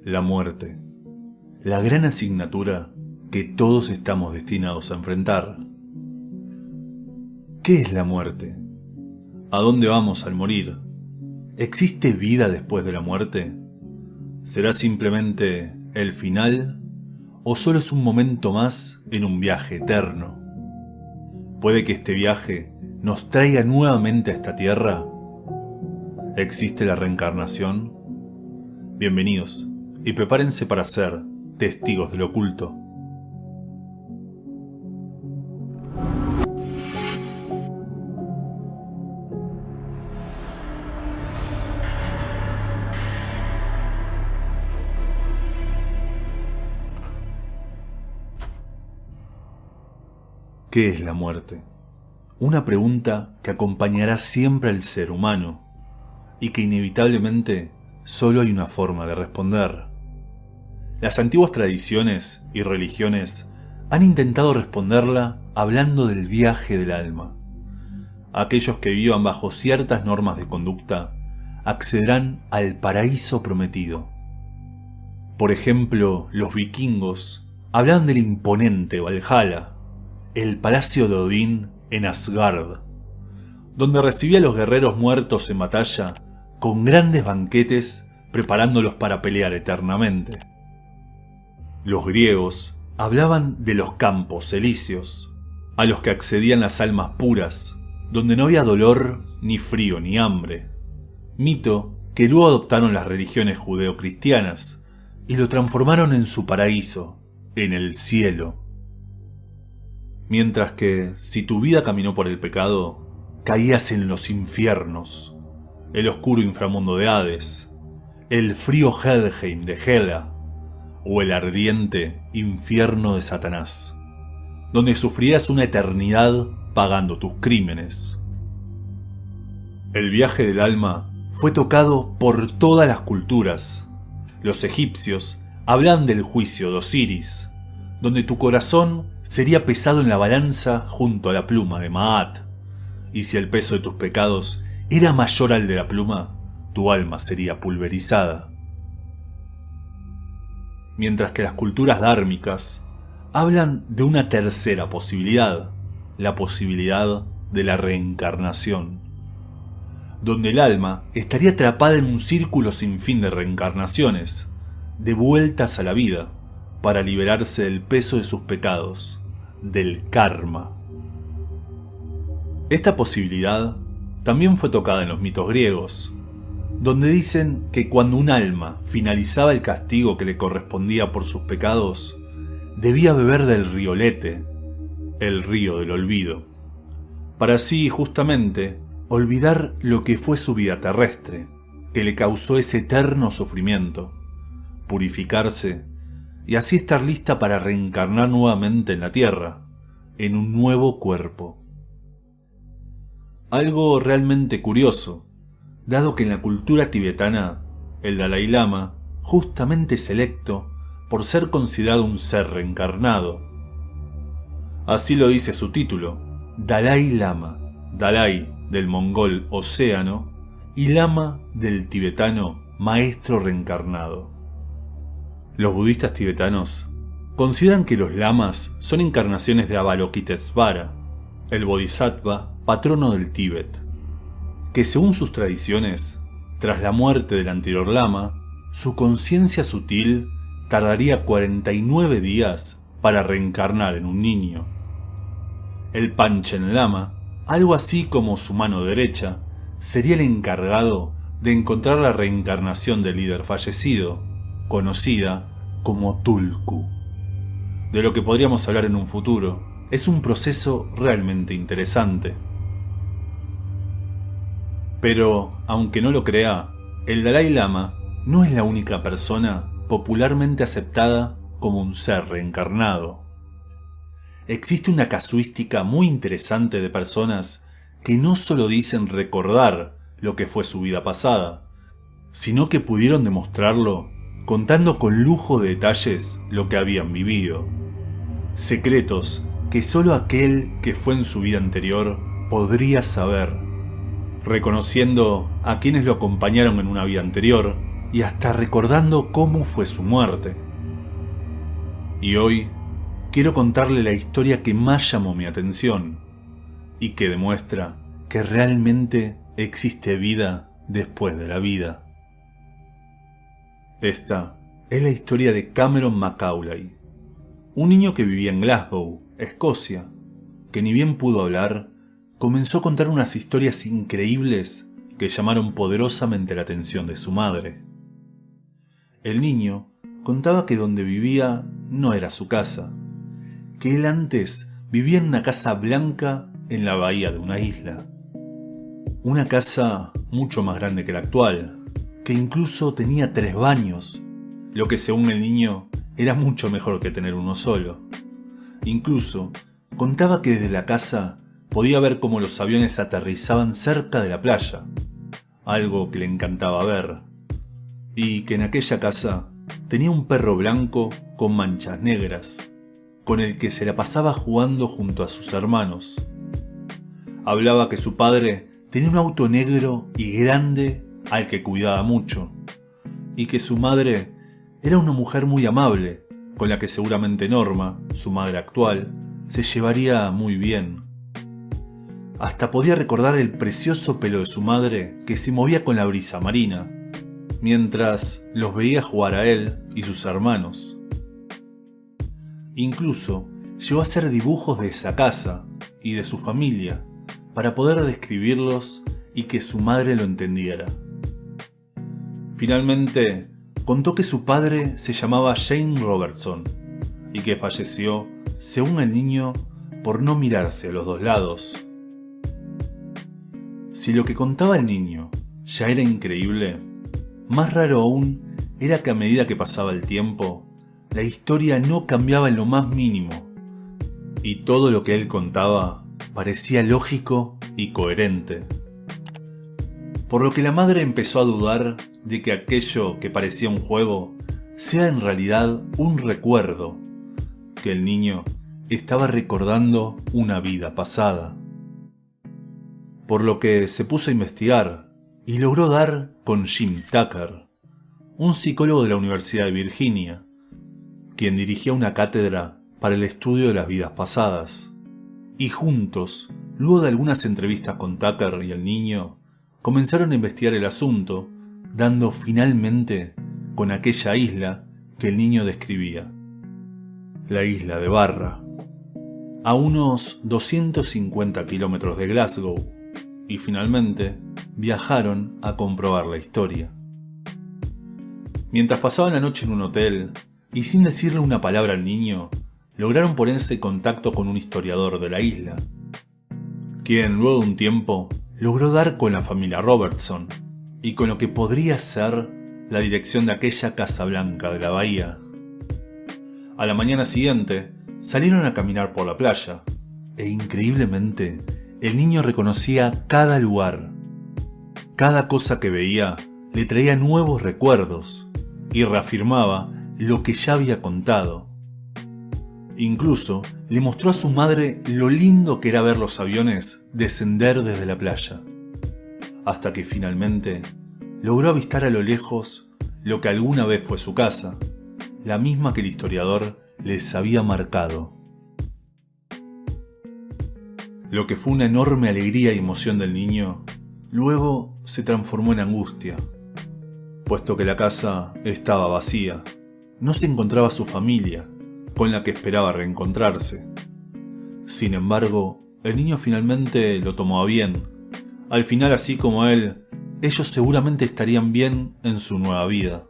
La muerte. La gran asignatura que todos estamos destinados a enfrentar. ¿Qué es la muerte? ¿A dónde vamos al morir? ¿Existe vida después de la muerte? ¿Será simplemente el final? ¿O solo es un momento más en un viaje eterno? ¿Puede que este viaje nos traiga nuevamente a esta tierra? ¿Existe la reencarnación? Bienvenidos y prepárense para ser testigos del oculto. ¿Qué es la muerte? Una pregunta que acompañará siempre al ser humano y que inevitablemente solo hay una forma de responder. Las antiguas tradiciones y religiones han intentado responderla hablando del viaje del alma. Aquellos que vivan bajo ciertas normas de conducta accederán al paraíso prometido. Por ejemplo, los vikingos hablaban del imponente Valhalla, el palacio de Odín en Asgard, donde recibía a los guerreros muertos en batalla con grandes banquetes preparándolos para pelear eternamente. Los griegos hablaban de los campos elíseos, a los que accedían las almas puras, donde no había dolor, ni frío, ni hambre, mito que luego adoptaron las religiones judeocristianas y lo transformaron en su paraíso, en el cielo. Mientras que, si tu vida caminó por el pecado, caías en los infiernos, el oscuro inframundo de Hades, el frío Helheim de Hela, o el ardiente infierno de Satanás, donde sufrías una eternidad pagando tus crímenes. El viaje del alma fue tocado por todas las culturas. Los egipcios hablan del juicio de Osiris, donde tu corazón sería pesado en la balanza junto a la pluma de Maat, y si el peso de tus pecados era mayor al de la pluma, tu alma sería pulverizada. Mientras que las culturas dármicas hablan de una tercera posibilidad, la posibilidad de la reencarnación, donde el alma estaría atrapada en un círculo sin fin de reencarnaciones, de vueltas a la vida, para liberarse del peso de sus pecados, del karma. Esta posibilidad también fue tocada en los mitos griegos, donde dicen que cuando un alma finalizaba el castigo que le correspondía por sus pecados, debía beber del río Lete, el río del olvido, para así justamente olvidar lo que fue su vida terrestre, que le causó ese eterno sufrimiento, purificarse y así estar lista para reencarnar nuevamente en la tierra, en un nuevo cuerpo. Algo realmente curioso, dado que en la cultura tibetana, el Dalai Lama justamente es electo por ser considerado un ser reencarnado. Así lo dice su título, Dalai Lama, Dalai del mongol océano y Lama del tibetano maestro reencarnado. Los budistas tibetanos consideran que los lamas son encarnaciones de Avalokitesvara, el bodhisattva patrono del Tíbet, que según sus tradiciones, tras la muerte del anterior lama, su conciencia sutil tardaría 49 días para reencarnar en un niño. El Panchen Lama, algo así como su mano derecha, sería el encargado de encontrar la reencarnación del líder fallecido, conocida como Tulku. De lo que podríamos hablar en un futuro, es un proceso realmente interesante. Pero, aunque no lo crea, el Dalai Lama no es la única persona popularmente aceptada como un ser reencarnado. Existe una casuística muy interesante de personas que no solo dicen recordar lo que fue su vida pasada, sino que pudieron demostrarlo contando con lujo de detalles lo que habían vivido. Secretos que solo aquel que fue en su vida anterior podría saber, reconociendo a quienes lo acompañaron en una vida anterior y hasta recordando cómo fue su muerte. Y hoy quiero contarle la historia que más llamó mi atención y que demuestra que realmente existe vida después de la vida. Esta es la historia de Cameron Macaulay, un niño que vivía en Glasgow, Escocia, que ni bien pudo hablar, comenzó a contar unas historias increíbles que llamaron poderosamente la atención de su madre. El niño contaba que donde vivía no era su casa, que él antes vivía en una casa blanca en la bahía de una isla. Una casa mucho más grande que la actual, que incluso tenía 3 baños, lo que según el niño era mucho mejor que tener uno solo. Incluso contaba que desde la casa podía ver cómo los aviones aterrizaban cerca de la playa, algo que le encantaba ver, y que en aquella casa tenía un perro blanco con manchas negras, con el que se la pasaba jugando junto a sus hermanos. Hablaba que su padre tenía un auto negro y grande al que cuidaba mucho, y que su madre era una mujer muy amable, con la que seguramente Norma, su madre actual, se llevaría muy bien. Hasta podía recordar el precioso pelo de su madre que se movía con la brisa marina, mientras los veía jugar a él y sus hermanos. Incluso llegó a hacer dibujos de esa casa y de su familia para poder describirlos y que su madre lo entendiera. Finalmente, contó que su padre se llamaba Jane Robertson y que falleció, según el niño, por no mirarse a los 2 lados. Si lo que contaba el niño ya era increíble, más raro aún era que a medida que pasaba el tiempo, la historia no cambiaba en lo más mínimo, y todo lo que él contaba parecía lógico y coherente. Por lo que la madre empezó a dudar de que aquello que parecía un juego sea en realidad un recuerdo, que el niño estaba recordando una vida pasada. Por lo que se puso a investigar y logró dar con Jim Tucker, un psicólogo de la Universidad de Virginia, quien dirigía una cátedra para el estudio de las vidas pasadas. Y juntos, luego de algunas entrevistas con Tucker y el niño, comenzaron a investigar el asunto, dando finalmente con aquella isla que el niño describía. La isla de Barra, a unos 250 kilómetros de Glasgow, y finalmente viajaron a comprobar la historia. Mientras pasaban la noche en un hotel, y sin decirle una palabra al niño, lograron ponerse en contacto con un historiador de la isla, quien luego de un tiempo logró dar con la familia Robertson y con lo que podría ser la dirección de aquella casa blanca de la bahía. A la mañana siguiente salieron a caminar por la playa e increíblemente el niño reconocía cada lugar. Cada cosa que veía le traía nuevos recuerdos y reafirmaba lo que ya había contado. Incluso le mostró a su madre lo lindo que era ver los aviones descender desde la playa, hasta que finalmente logró avistar a lo lejos lo que alguna vez fue su casa, la misma que el historiador les había marcado. Lo que fue una enorme alegría y emoción del niño, luego se transformó en angustia, puesto que la casa estaba vacía. No se encontraba su familia, con la que esperaba reencontrarse. Sin embargo, el niño finalmente lo tomó a bien. Al final, así como él, ellos seguramente estarían bien en su nueva vida.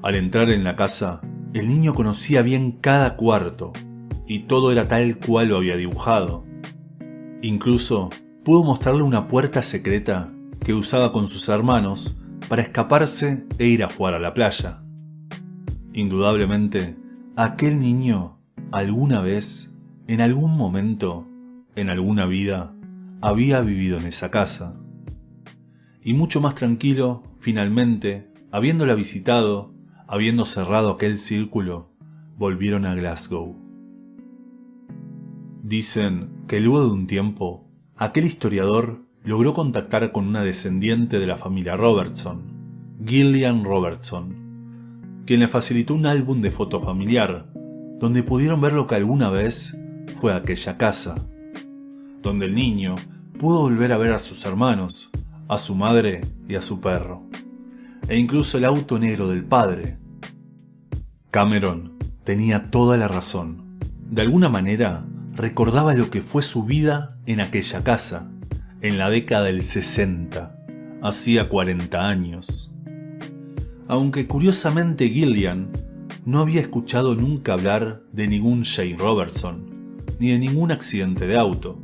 Al entrar en la casa, el niño conocía bien cada cuarto, y todo era tal cual lo había dibujado. Incluso pudo mostrarle una puerta secreta que usaba con sus hermanos para escaparse e ir a jugar a la playa. Indudablemente, aquel niño alguna vez, en algún momento, en alguna vida, había vivido en esa casa. Y mucho más tranquilo, finalmente, habiéndola visitado, habiendo cerrado aquel círculo, volvieron a Glasgow. Dicen que luego de un tiempo, aquel historiador logró contactar con una descendiente de la familia Robertson, Gillian Robertson, quien le facilitó un álbum de foto familiar, donde pudieron ver lo que alguna vez fue aquella casa, donde el niño pudo volver a ver a sus hermanos, a su madre y a su perro, e incluso el auto negro del padre. Cameron tenía toda la razón. De alguna manera, recordaba lo que fue su vida en aquella casa, en la década del 60, hacía 40 años. Aunque curiosamente Gillian no había escuchado nunca hablar de ningún Jane Robertson, ni de ningún accidente de auto.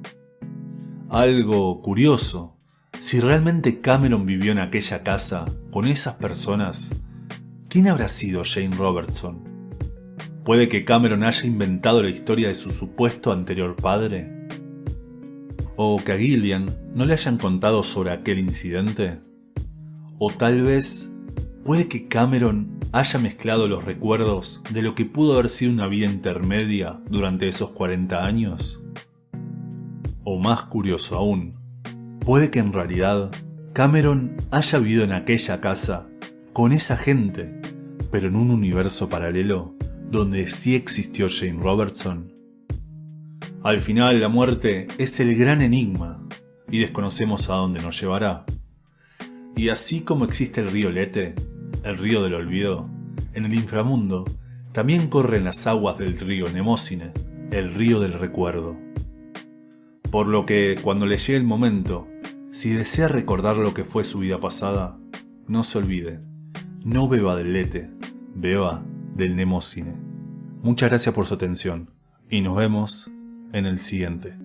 Algo curioso, si realmente Cameron vivió en aquella casa con esas personas, ¿quién habrá sido Jane Robertson? ¿Puede que Cameron haya inventado la historia de su supuesto anterior padre? ¿O que a Gillian no le hayan contado sobre aquel incidente? ¿O tal vez puede que Cameron haya mezclado los recuerdos de lo que pudo haber sido una vida intermedia durante esos 40 años? O más curioso aún, puede que en realidad Cameron haya vivido en aquella casa con esa gente, pero en un universo paralelo donde sí existió Jane Robertson. Al final, la muerte es el gran enigma y desconocemos a dónde nos llevará. Y así como existe el río Lete, el río del olvido, en el inframundo también corren las aguas del río Nemósine, el río del recuerdo. Por lo que, cuando le llegue el momento, si desea recordar lo que fue su vida pasada, no se olvide, no beba del Lete, beba del Nemósine. Muchas gracias por su atención y nos vemos en el siguiente.